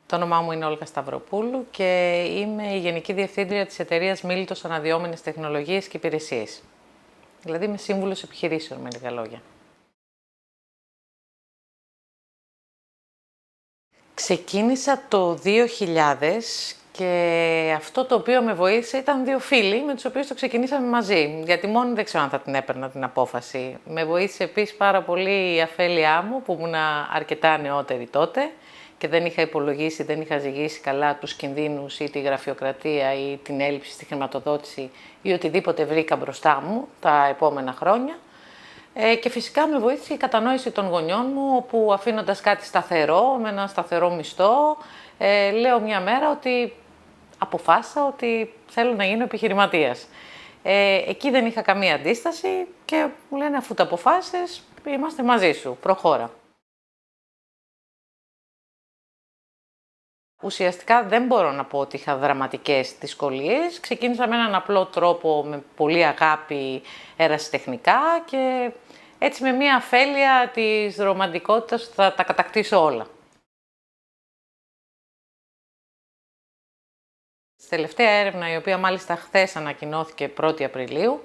Το όνομά μου είναι Όλγα Σταυροπούλου και είμαι η Γενική Διευθύντρια της εταιρείας Μίλητος Αναδυόμενες Τεχνολογίες και Υπηρεσίες. Δηλαδή είμαι σύμβουλος επιχειρήσεων, με λίγα λόγια. Ξεκίνησα το 2000 και αυτό το οποίο με βοήθησε ήταν δύο φίλοι με τους οποίους το ξεκινήσαμε μαζί. Γιατί μόνοι δεν ξέρω αν θα την έπαιρνα την απόφαση. Με βοήθησε επίσης πάρα πολύ η αφέλειά μου που ήμουν αρκετά νεότερη τότε και δεν είχα υπολογίσει, δεν είχα ζυγίσει καλά τους κινδύνους ή τη γραφειοκρατία ή την έλλειψη στη χρηματοδότηση ή οτιδήποτε βρήκα μπροστά μου τα επόμενα χρόνια. Και φυσικά με βοήθησε η κατανόηση των γονιών μου, όπου αφήνοντας κάτι σταθερό, με ένα σταθερό μισθό, λέω μια μέρα ότι αποφάσισα ότι θέλω να γίνω επιχειρηματίας. Εκεί δεν είχα καμία αντίσταση και μου λένε αφού το αποφάσισες, είμαστε μαζί σου, προχώρα. Ουσιαστικά δεν μπορώ να πω ότι είχα δραματικές δυσκολίες. Ξεκίνησα με έναν απλό τρόπο, με πολύ αγάπη ερασιτεχνικά και έτσι με μια αφέλεια της ρομαντικότητας θα τα κατακτήσω όλα. Στη τελευταία έρευνα, η οποία μάλιστα χθες ανακοινώθηκε 1η Απριλίου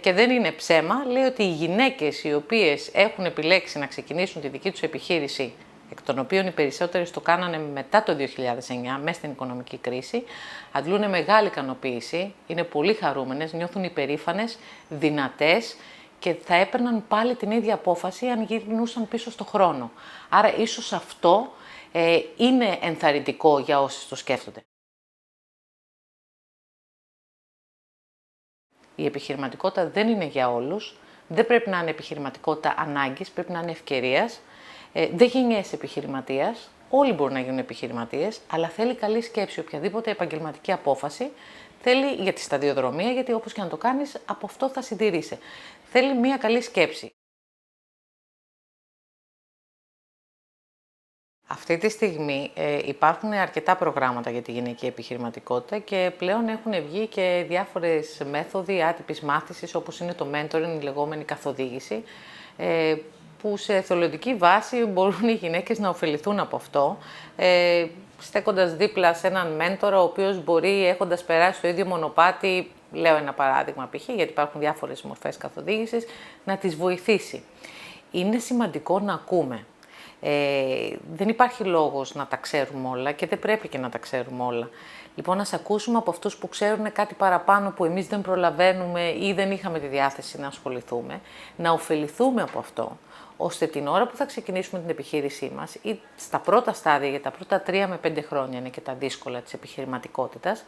και δεν είναι ψέμα, λέει ότι οι γυναίκες οι οποίες έχουν επιλέξει να ξεκινήσουν τη δική τους επιχείρηση, εκ των οποίων οι περισσότερες το κάνανε μετά το 2009, μέσα στην οικονομική κρίση, αντλούν μεγάλη ικανοποίηση, είναι πολύ χαρούμενες, νιώθουν υπερήφανες, δυνατές και θα έπαιρναν πάλι την ίδια απόφαση αν γυρνούσαν πίσω στο χρόνο. Άρα ίσως αυτό είναι ενθαρρυντικό για όσοι το σκέφτονται. Η επιχειρηματικότητα δεν είναι για όλους, δεν πρέπει να είναι επιχειρηματικότητα ανάγκης, πρέπει να είναι ευκαιρίας. Δεν γεννιέσαι επιχειρηματίας, όλοι μπορούν να γίνουν επιχειρηματίες, αλλά θέλει καλή σκέψη. Οποιαδήποτε επαγγελματική απόφαση θέλει για τη σταδιοδρομία, γιατί όπως και να το κάνεις, από αυτό θα συντηρείσαι. Θέλει μια καλή σκέψη. Αυτή τη στιγμή υπάρχουν αρκετά προγράμματα για τη γυναική επιχειρηματικότητα και πλέον έχουν βγει και διάφορες μέθοδοι άτυπης μάθησης, όπως είναι το mentoring, η λεγόμενη καθοδήγηση, που σε εθελοντική βάση μπορούν οι γυναίκες να ωφεληθούν από αυτό, στέκοντας δίπλα σε έναν μέντορα, ο οποίος μπορεί, έχοντας περάσει το ίδιο μονοπάτι, λέω ένα παράδειγμα π.χ., γιατί υπάρχουν διάφορες μορφές καθοδήγησης, να τις βοηθήσει. Είναι σημαντικό να ακούμε. Δεν υπάρχει λόγος να τα ξέρουμε όλα και δεν πρέπει και να τα ξέρουμε όλα. Λοιπόν, να ακούσουμε από αυτούς που ξέρουν κάτι παραπάνω που εμείς δεν προλαβαίνουμε ή δεν είχαμε τη διάθεση να ασχοληθούμε, να ωφεληθούμε από αυτό, ώστε την ώρα που θα ξεκινήσουμε την επιχείρησή μας ή στα πρώτα στάδια, για τα πρώτα 3 με 5 χρόνια είναι και τα δύσκολα της επιχειρηματικότητας,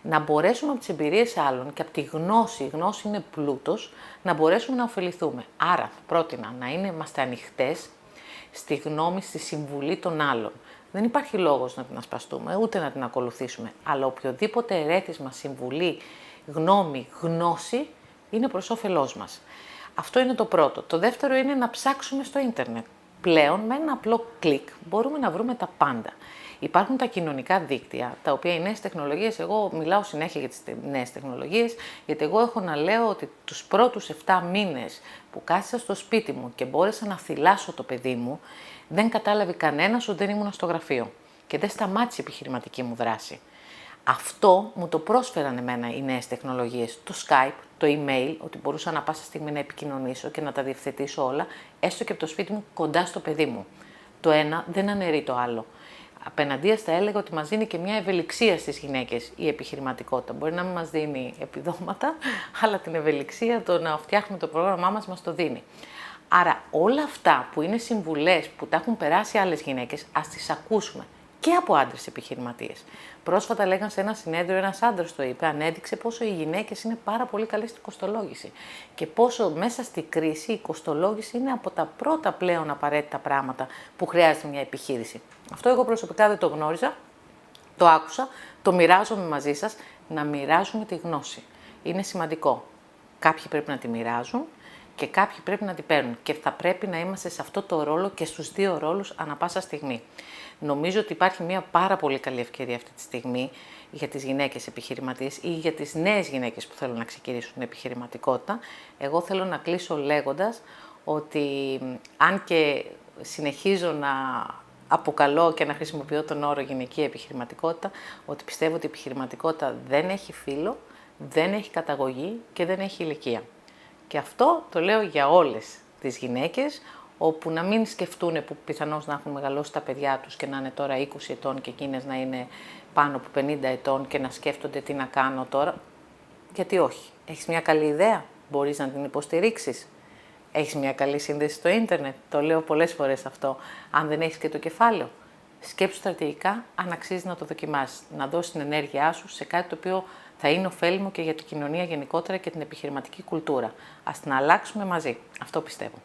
να μπορέσουμε από τις εμπειρίες άλλων και από τη γνώση, η γνώση είναι πλούτος, να μπορέσουμε να ωφεληθούμε. Άρα, θα πρότεινα να είμαστε ανοιχτές στη γνώμη, στη συμβουλή των άλλων. Δεν υπάρχει λόγος να την ασπαστούμε, ούτε να την ακολουθήσουμε, αλλά οποιοδήποτε ερέθισμα, συμβουλή, γνώμη, γνώση είναι προς όφελός μας. Αυτό είναι το πρώτο. Το δεύτερο είναι να ψάξουμε στο ίντερνετ. Πλέον με ένα απλό κλικ μπορούμε να βρούμε τα πάντα. Υπάρχουν τα κοινωνικά δίκτυα, τα οποία οι νέες τεχνολογίες, εγώ μιλάω συνέχεια για τις νέες τεχνολογίες, γιατί εγώ έχω να λέω ότι τους πρώτους 7 μήνες που κάθισα στο σπίτι μου και μπόρεσα να θυλάσω το παιδί μου, δεν κατάλαβε κανένας ότι δεν ήμουν στο γραφείο και δεν σταμάτησε η επιχειρηματική μου δράση. Αυτό μου το πρόσφεραν εμένα οι νέες τεχνολογίες, το Skype, το email, ότι μπορούσα να πάσα στιγμή να επικοινωνήσω και να τα διευθετήσω όλα, έστω και από το σπίτι μου κοντά στο παιδί μου. Το ένα δεν αναιρεί το άλλο. Απέναντίας θα έλεγα ότι μας δίνει και μια ευελιξία στις γυναίκες η επιχειρηματικότητα. Μπορεί να μην μας δίνει επιδόματα, αλλά την ευελιξία, το να φτιάχνουμε το πρόγραμμά μας το δίνει. Άρα όλα αυτά που είναι συμβουλές που τα έχουν περάσει άλλες γυναίκες, ας τις ακούσουμε. Και από άντρες επιχειρηματίες. Πρόσφατα λέγαν σε ένα συνέδριο, ένας άντρας το είπε, ανέδειξε πόσο οι γυναίκες είναι πάρα πολύ καλές στην κοστολόγηση. Και πόσο μέσα στη κρίση η κοστολόγηση είναι από τα πρώτα πλέον απαραίτητα πράγματα που χρειάζεται μια επιχείρηση. Αυτό εγώ προσωπικά δεν το γνώριζα, το άκουσα, το μοιράζομαι μαζί σας, να μοιράζουμε τη γνώση. Είναι σημαντικό. Κάποιοι πρέπει να τη μοιράζουν και κάποιοι πρέπει να την παίρνουν. Και θα πρέπει να είμαστε σε αυτό το ρόλο και στους δύο ρόλους ανά πάσα στιγμή. Νομίζω ότι υπάρχει μια πάρα πολύ καλή ευκαιρία αυτή τη στιγμή για τις γυναίκες επιχειρηματίες ή για τις νέες γυναίκες που θέλουν να ξεκινήσουν την επιχειρηματικότητα. Εγώ θέλω να κλείσω λέγοντας ότι αν και συνεχίζω να αποκαλώ και να χρησιμοποιώ τον όρο γυναικεία επιχειρηματικότητα, ότι πιστεύω ότι η επιχειρηματικότητα δεν έχει φύλο, δεν έχει καταγωγή και δεν έχει ηλικία. Και αυτό το λέω για όλες τις γυναίκες, όπου να μην σκεφτούν που πιθανώς να έχουν μεγαλώσει τα παιδιά τους και να είναι τώρα 20 ετών και εκείνες να είναι πάνω από 50 ετών και να σκέφτονται τι να κάνω τώρα. Γιατί όχι. Έχεις μια καλή ιδέα, μπορείς να την υποστηρίξεις. Έχεις μια καλή σύνδεση στο ίντερνετ, το λέω πολλές φορές αυτό. Αν δεν έχεις και το κεφάλαιο, σκέψου στρατηγικά αν αξίζει να το δοκιμάσεις. Να δώσεις την ενέργειά σου σε κάτι το οποίο θα είναι ωφέλιμο και για την κοινωνία γενικότερα και την επιχειρηματική κουλτούρα. Ας την αλλάξουμε μαζί. Αυτό πιστεύω.